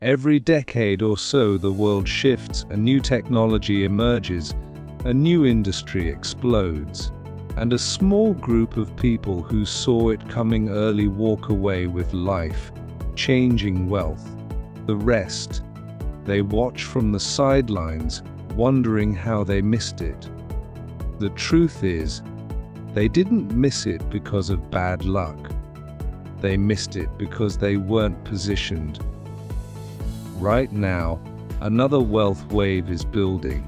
Every decade or so, the world shifts, a new technology emerges, a new industry explodes, and a small group of people who saw it coming early walk away with life-changing wealth. The rest, they watch from the sidelines, wondering how they missed it. The truth is, they didn't miss it because of bad luck. They missed it because they weren't positioned. Right now, another wealth wave is building,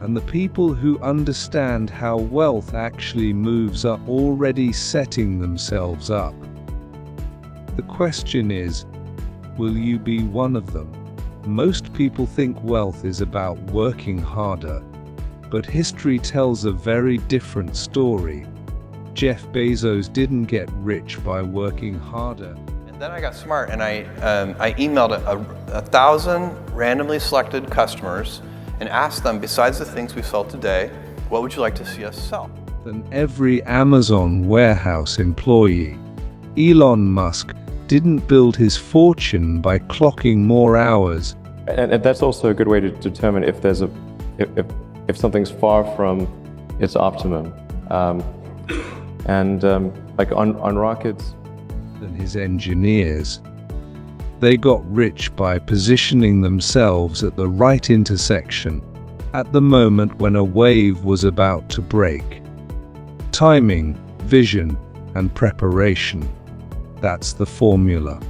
and the people who understand how wealth actually moves are already setting themselves up. The question is, will you be one of them? Most people think wealth is about working harder, but history tells a very different story. Jeff Bezos didn't get rich by working harder. And then I got smart and I emailed 1,000 randomly selected customers and asked them, besides the things we sell today, what would you like to see us sell? Than every Amazon warehouse employee. Elon Musk didn't build his fortune by clocking more hours. And that's also a good way to determine if there's if something's far from its optimum. Like on rockets. Than his engineers. They got rich by positioning themselves at the right intersection, at the moment when a wave was about to break. Timing, vision, and preparation. That's the formula.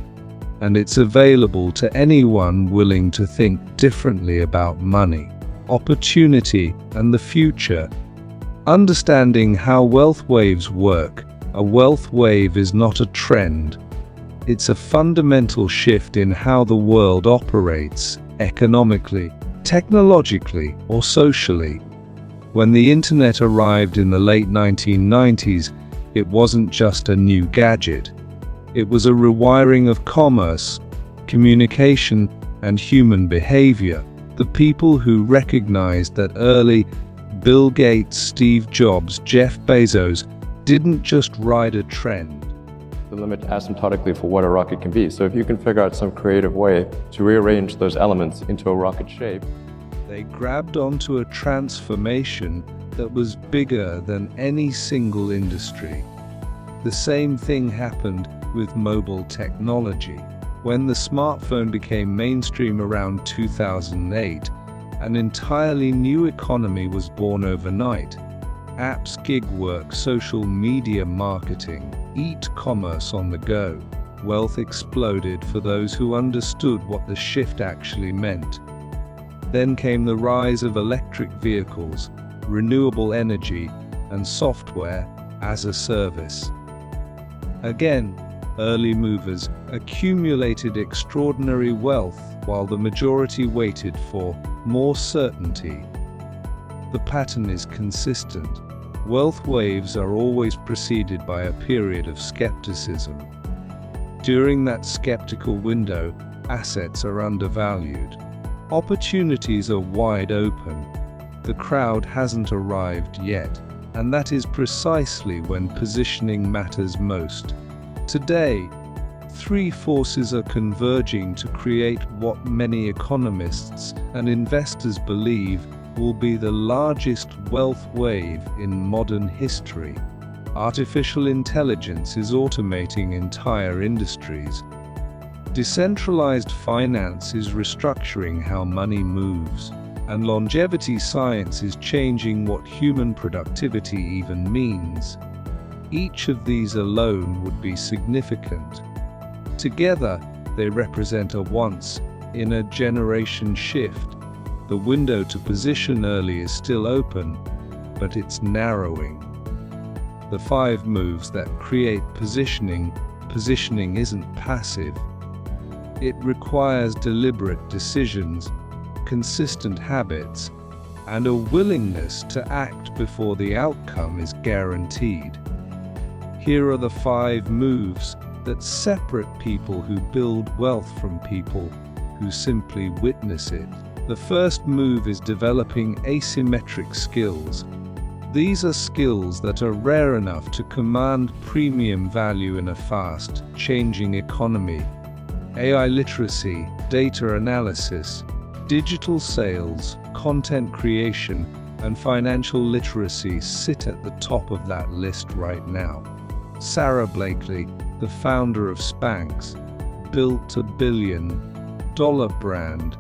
And it's available to anyone willing to think differently about money, opportunity, and the future. Understanding how wealth waves work. A wealth wave is not a trend. It's a fundamental shift in how the world operates, economically, technologically, or socially. When the internet arrived in the late 1990s, it wasn't just a new gadget. It was a rewiring of commerce, communication, and human behavior. The people who recognized that early, Bill Gates, Steve Jobs, Jeff Bezos, didn't just ride a trend. The limit asymptotically for what a rocket can be. So if you can figure out some creative way to rearrange those elements into a rocket shape. They grabbed onto a transformation that was bigger than any single industry. The same thing happened with mobile technology. When the smartphone became mainstream around 2008, an entirely new economy was born overnight. Apps, gig work, social media marketing, e-commerce on the go. Wealth exploded for those who understood what the shift actually meant. Then came the rise of electric vehicles, renewable energy, and software as a service. Again, early movers accumulated extraordinary wealth while the majority waited for more certainty. The pattern is consistent. Wealth waves are always preceded by a period of skepticism. During that skeptical window, assets are undervalued. Opportunities are wide open. The crowd hasn't arrived yet, and that is precisely when positioning matters most. Today, three forces are converging to create what many economists and investors believe will be the largest wealth wave in modern history. Artificial intelligence is automating entire industries. Decentralized finance is restructuring how money moves, and longevity science is changing what human productivity even means. Each of these alone would be significant. Together, they represent a once-in-a-generation shift. The window to position early is still open, but it's narrowing. The 5 moves that create positioning. Positioning isn't passive. It requires deliberate decisions, consistent habits, and a willingness to act before the outcome is guaranteed. Here are the 5 moves that separate people who build wealth from people who simply witness it. The first move is developing asymmetric skills. These are skills that are rare enough to command premium value in a fast-changing economy. AI literacy, data analysis, digital sales, content creation, and financial literacy sit at the top of that list right now. Sarah Blakely, the founder of Spanx, built a $1 billion brand,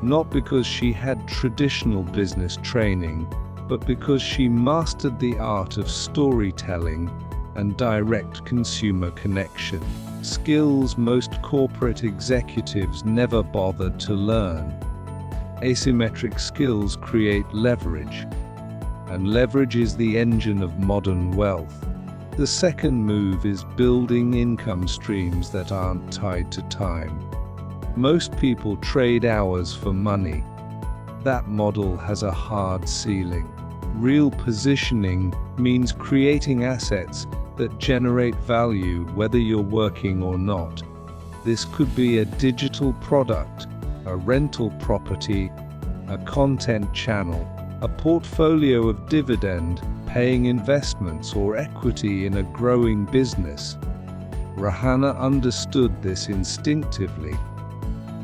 not because she had traditional business training, but because she mastered the art of storytelling and direct consumer connection, skills most corporate executives never bothered to learn. Asymmetric skills create leverage, and leverage is the engine of modern wealth. The second move is building income streams that aren't tied to time. Most people trade hours for money. That model has a hard ceiling. Real positioning means creating assets that generate value whether you're working or not. This could be a digital product, a rental property, a content channel, a portfolio of dividend-paying investments, or equity in a growing business. Rahana understood this instinctively.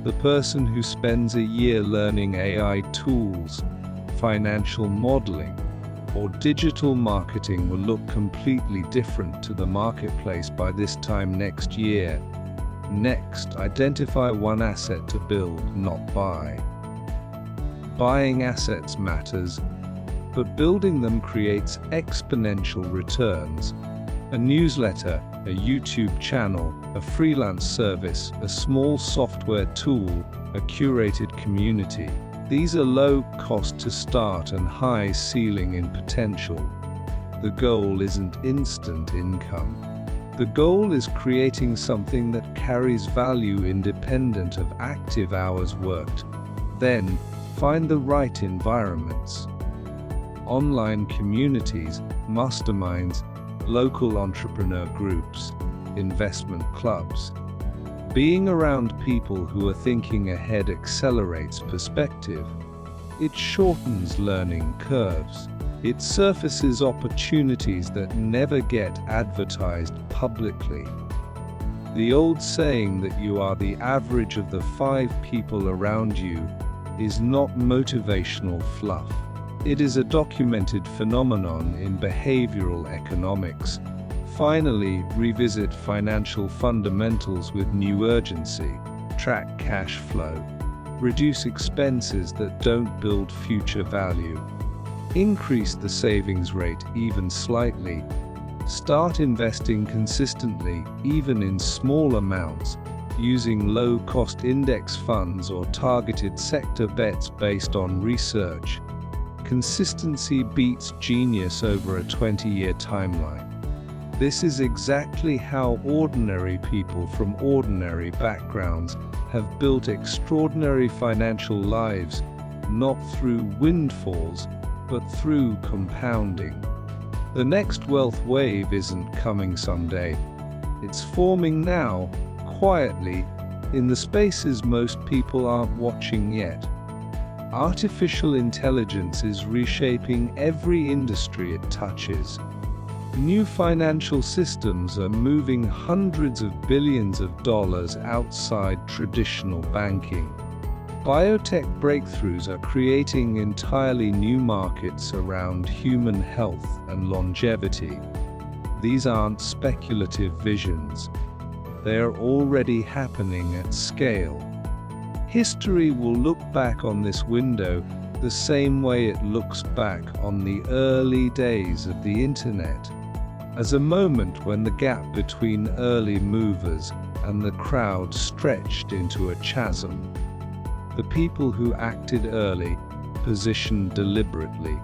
The person who spends a year learning AI tools, financial modeling, or digital marketing will look completely different to the marketplace by this time next year. Next, identify one asset to build, not buy. Buying assets matters, but building them creates exponential returns. A newsletter, a YouTube channel, a freelance service, a small software tool, a curated community. These are low cost to start and high ceiling in potential. The goal isn't instant income. The goal is creating something that carries value independent of active hours worked. Then, find the right environments. Online communities, masterminds, local entrepreneur groups, investment clubs. Being around people who are thinking ahead accelerates perspective. It shortens learning curves. It surfaces opportunities that never get advertised publicly. The old saying that you are the average of the 5 people around you is not motivational fluff. It is a documented phenomenon in behavioral economics. Finally, revisit financial fundamentals with new urgency. Track cash flow. Reduce expenses that don't build future value. Increase the savings rate even slightly. Start investing consistently, even in small amounts, using low-cost index funds or targeted sector bets based on research. Consistency beats genius over a 20-year timeline. This is exactly how ordinary people from ordinary backgrounds have built extraordinary financial lives, not through windfalls, but through compounding. The next wealth wave isn't coming someday. It's forming now, quietly, in the spaces most people aren't watching yet. Artificial intelligence is reshaping every industry it touches. New financial systems are moving hundreds of billions of dollars outside traditional banking. Biotech breakthroughs are creating entirely new markets around human health and longevity. These aren't speculative visions. They are already happening at scale. History will look back on this window the same way it looks back on the early days of the internet, as a moment when the gap between early movers and the crowd stretched into a chasm. The people who acted early, positioned deliberately,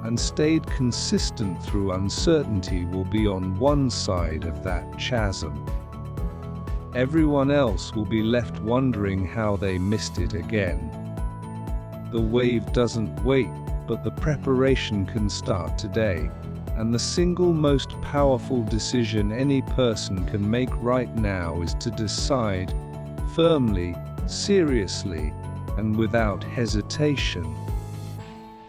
and stayed consistent through uncertainty will be on one side of that chasm. Everyone else will be left wondering how they missed it again. The wave doesn't wait, but the preparation can start today. And the single most powerful decision any person can make right now is to decide, firmly, seriously, and without hesitation,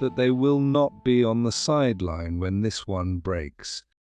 that they will not be on the sideline when this one breaks.